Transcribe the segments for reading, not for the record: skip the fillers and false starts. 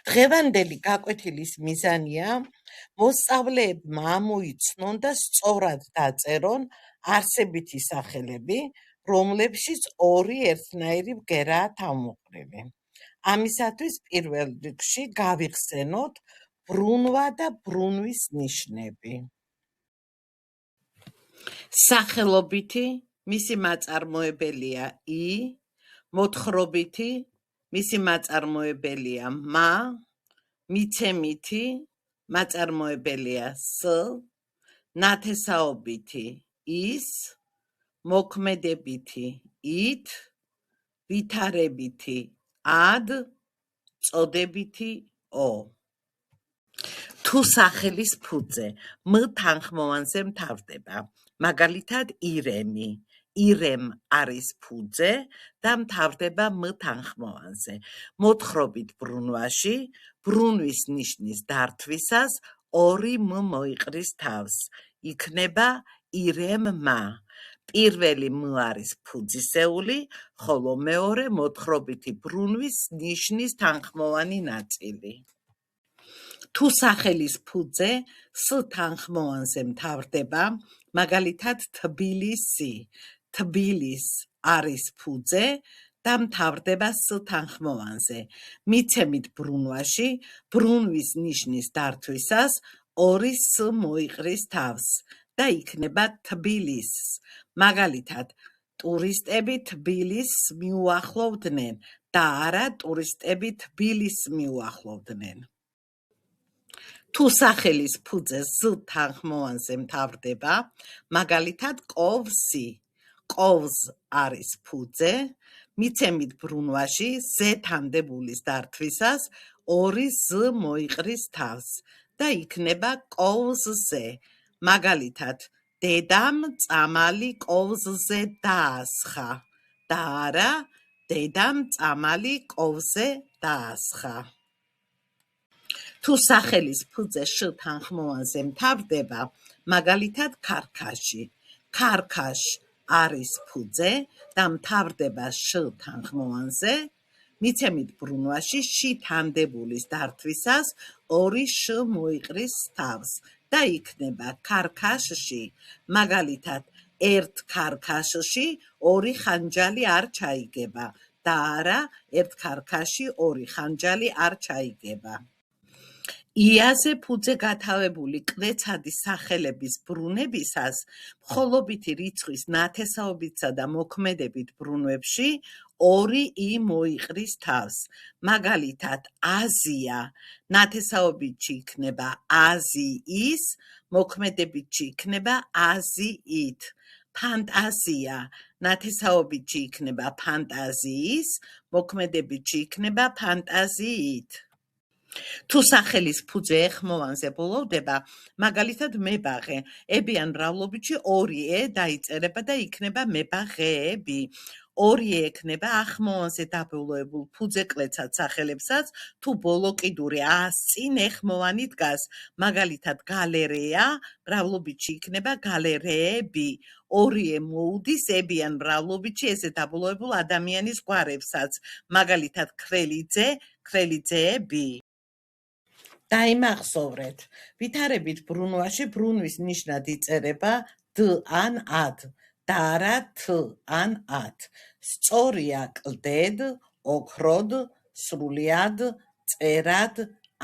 დღევანდელი გაკვეთილის მიზანია მოსწავლეებმა ამოიცნონ და სწორად დაწერონ არსებითი სახელები, რომლებშიც ორი ერთნაირი ბგერაა თავმოყრილი. ამისათვის პირველ რიგში გავიხსენოთ ბრუნვა და ბრუნვის ნიშნები. სახელობითი, მისი მაწარმოებელია ი, მოთხრობითი, მისი მაწარმოებელია მა, მიცემითი, მაწარმოებელია ს, ნათესაობითი ის, მოქმედებითი ით, ვითარებითი ად, წოდებითი ო. თუ სახელის ფუძე მ თანხმოვანზე მთავრდება, მაგალითად ირემი, ირემ არის ფუძე და მთავრდება მ თანხმოვანზე. მოთხრობით ბრუნვაში, ბრუნვის ნიშნის დართვისას ორი მ მოიყრის თავს, იქნება ირემმა. პირველი მ არის ფუძისეული, ხოლო მეორე მოთხრობითი ბრუნვის ნიშნის თანხმოვანი ნაწილი. თუ სახელის ფუძე ს თანხმოვანზე მთავრდება, მაგალითად თბილისი, თბილის არის ფუძე და მთავრდება ს თანხმოვანზე. მიცემით ბრუნვაში, ბრუნვის ნიშნის დართვისას ორი ს მოიყრის თავს და იქნება თბილისს. მაგალითად, ტურისტები თბილისს მიუახლოვდნენ და არა ტურისტები თბილისს მიუახლოვდნენ. თუ სახელის ფუძე ს თანხმოვანზე მთავრდება, მაგალითად კოვსი, კოვს არის ფუძე, მიცემით ბრუნვაში ზეთამდებულის დართვისას ორი ს მოიყრის თავს და იქნება კოვზზე. მაგალითად, დედამ წამალი კოვზზე დაასხა და არა დედამ წამალი კოვზე დაასხა. თუ სახელის ფუძე შ თანხმოვანზე მთავრდება, მაგალითად ქარქაში, ქარქაშ არის ფუძე და მთავრდება შ თანხმოვანზე, მიცემით ბრუნვაში ში თანდებულის დართვისას ორი შ მოიყრის თავს და იქნება ქარქაშში. მაგალითად, ერთ ქარქაშში ორი ხანჯალი არ ჩაიგება და არა ერთ ქარქაში ორი ხანჯალი არ ჩაიგება. იაზე ფუძე გათავებული კლეცადი სახელების ბრუნებისას მხოლობითი რიცხვის ნათესაობითსა და მოქმედებით ბრუნვებში ორი ი მოიყრის თავს. მაგალითად, აზია ნათესაობითში იქნება აზიის, მოქმედებითში იქნება აზიით. ფანტაზია ნათესაობითში იქნება ფანტაზიის, მოქმედებითში იქნება ფანტაზიით. თუ სახელის ფუძე ეხმოვანზე ბოლოვდება, მაგალითად მებაღე, ებიან მრავლობითში ორი ე დაიწერება და იქნება მებაღეები. ორი ე ექნება ახმოვანზე დაბოლოებულ ფუძე კლეცად სახელებსაც, თუ ბოლო კიდური ას წინ ეხმოვანი დგას, მაგალითად გალერეა, მრავლობითში იქნება გალერეები. ორი ე მოუდის ებიან მრავლობითში ესე დაბოლოებულ ადამიანის გვარებსაც, მაგალითად ქრელიძე, ქრელიძეები. დაიმახსოვრეთ, ვითარებით ბრუნვაში ბრუნვის ნიშნად იწერება դ ან ად და არა თ ან ათ. სწორია კლდედ, ოქროდ, სრულიად, წერად,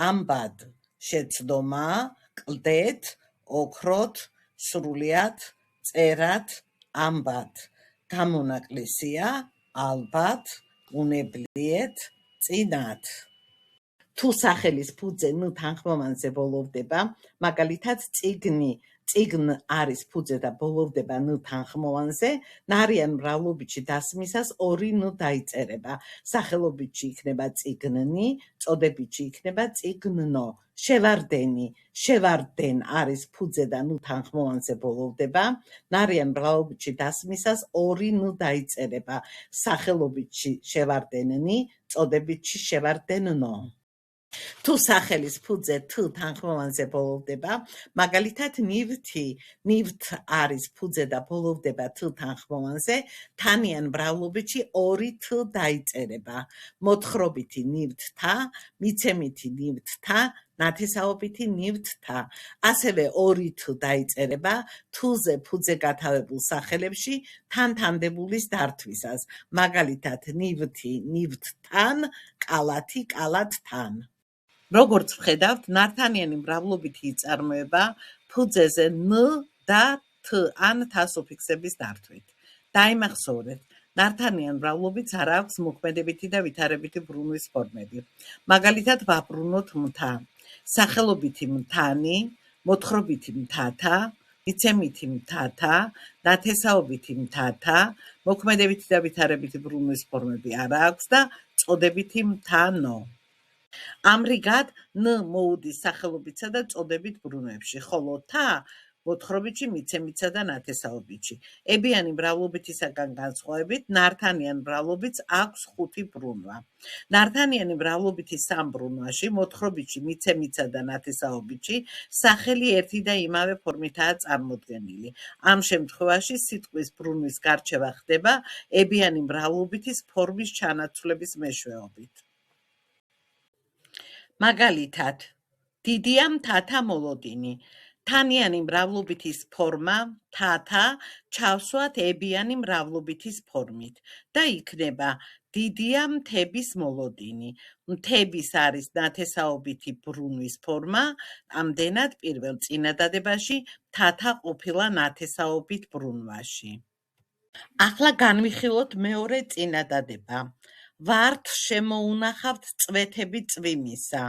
ამბად. შეცდომა, კლდეთ, ოქროთ, სრულიად, წერად, ამბად. გამონაკლისია, ალბათ, უნებლიეთ, წინათ. თუ სახელის ფუძე ν თანხმოვანზე ბოლოვდება, მაგალითად წიგნი, წიგნ არის ფუძე და ბოლოვდება ν თანხმოვანზე, ნარიან მრავლობითში დასმისას ორი ν დაიწერება. სახელობითში იქნება წიგნნი, წოდებითში იქნება წიგნნო. შევარდენი, შევარდენ არის ფუძე და ν თანხმოვანზე ბოლოვდება, ნარიან მრავლობითში დასმისას ორი ν დაიწერება. სახელობითში შევარდენნი, წოდებითში შევარდენნო. თუ სახელის ფუძე თ თანხმოვანზე ბოლოვდება, მაგალითად ნივთ არის ფუძე და ბოლოვდება თ თანხმოვანზე, თანიან მრავლობითში 2 თ დაიწერება. მოთხრობითი ნივთთა, მიცემითი ნივთთა, ნათესაობითი ნივთთა. ასევე 2 თ დაიწერება თულზე ფუძე გათავებულ სახელებში თანთამდებულის დართვისას. მაგალითად ნივთი ნივთთან, კალათი კალათთან. როგორც ვხედავთ, ნართანიანი მრავლობითი იწარმოება ფუძეზე ν და თ ან თა სუფიქსების დართვით. დაიმახსოვრეთ, ნართანიან მრავლობითს არ აქვს მოქმედებითი და ვითარებითი ბრუნვის ფორმები. მაგალითად, ვაბრუნოთ მთა, სახელობითი მთანი, მოთხრობითი მთათა, მიცემითი მთათა, ნათესაობითი მთათა, მოქმედებითი და ვითარებითი ბრუნვის ფორმები არ აქვს და წოდებითი მთანო. ამრიგად, ν მოუდის სახელობითსა და წოდებით ბრუნვებში, ხოლო თა მოთხრობითში, მიცემითსა და ნათესაობითში. ებიანი მრავლობითისაგან განსხვავებით, ნართანიან მრავლობითს აქვს 5 ბრუნვა. ნართანიანი მრავლობითის სამ ბრუნვაში, მოთხრობითში, მიცემითსა და ნათესაობითში, სახელი ერთი და იმავე ფორმითაა წარმოდგენილი. ამ შემთხვევაში სიტყვის ბრუნვის გარჩევა ხდება ებიანი მრავლობითის ფორმის ჩანაცვლების მეშვეობით. მაგალითად, დიდია მთათა მოლოდინი. თანიანი მრავლობითის ფორმა მთათა ჩავსვათ ებიანი მრავლობითის ფორმით და იქნება დიდია მთების მოლოდინი. მთების არის ნათესაობითი ბრუნვის ფორმა, ამდენად პირველ წინადადებაში მთათა ყოფილა ნათესაობით ბრუნვაში. ახლა განვიხილოთ მეორე წინადადება. ვარდ შემოუნახავთ წვეთები წვიმისა.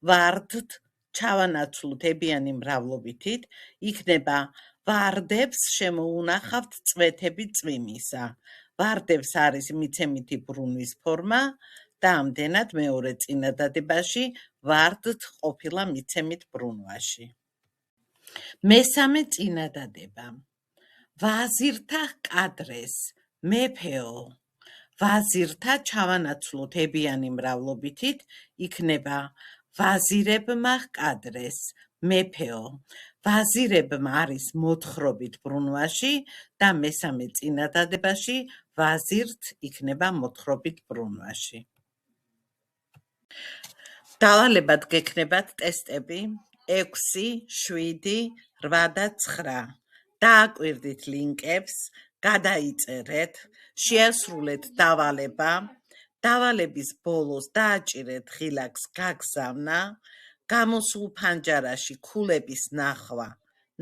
ვარდთ ჩავანაცვლოთ ებიანი მრავლობითით, იქნება ვარდებს შემოუნახავთ წვეთები წვიმისა. ვარდებს არის მიცემითი ბრუნვის ფორმა და ამდენად მეორე წინადადებაში ვარდთ ყოფილა მიცემით ბრუნვაში. მესამე წინადადება. ვაზირთა ჰყადრეს, მეფეო. ვაზირთა ჩავანაცვლოთ ებიანი მრავლობითით, იქნება ვაზირებმა ჰყადრეს, მეფეო. ვაზირებმა არის მოთხრობით ბრუნვაში და მესამე წინადადებაში ვაზირთ იქნება მოთხრობით ბრუნვაში. დავალებად გექნებათ ტესტები 6, 7, 8 და 9. დააკვირდით ლინკებს, გადაიწერეთ, შეასრულეთ დავალება, დავალების ბოლოს დააჭირეთ ღილაკს გაგზავნა, გამოსულ ფანჯარაში ქულების ნახვა,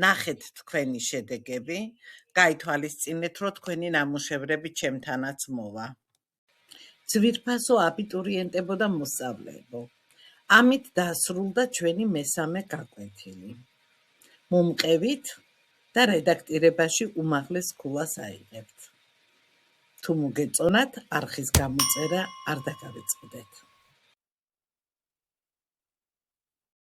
ნახეთ თქვენი შედეგები, გაითვალისწინეთ, რომ თქვენი ნამუშევრები ჩემთანაც მოვა. ძვირფასო აბიტურიენტებო და მოსწავლეებო, ამით დასრულდა ჩვენი მესამე გაკვეთილი. მომყევით და რედაქტირებაში უმაღლეს ქულას აიღებთ. თუ მოგეწონათ, არხის გამოწერა არ დაგავიწყდეთ.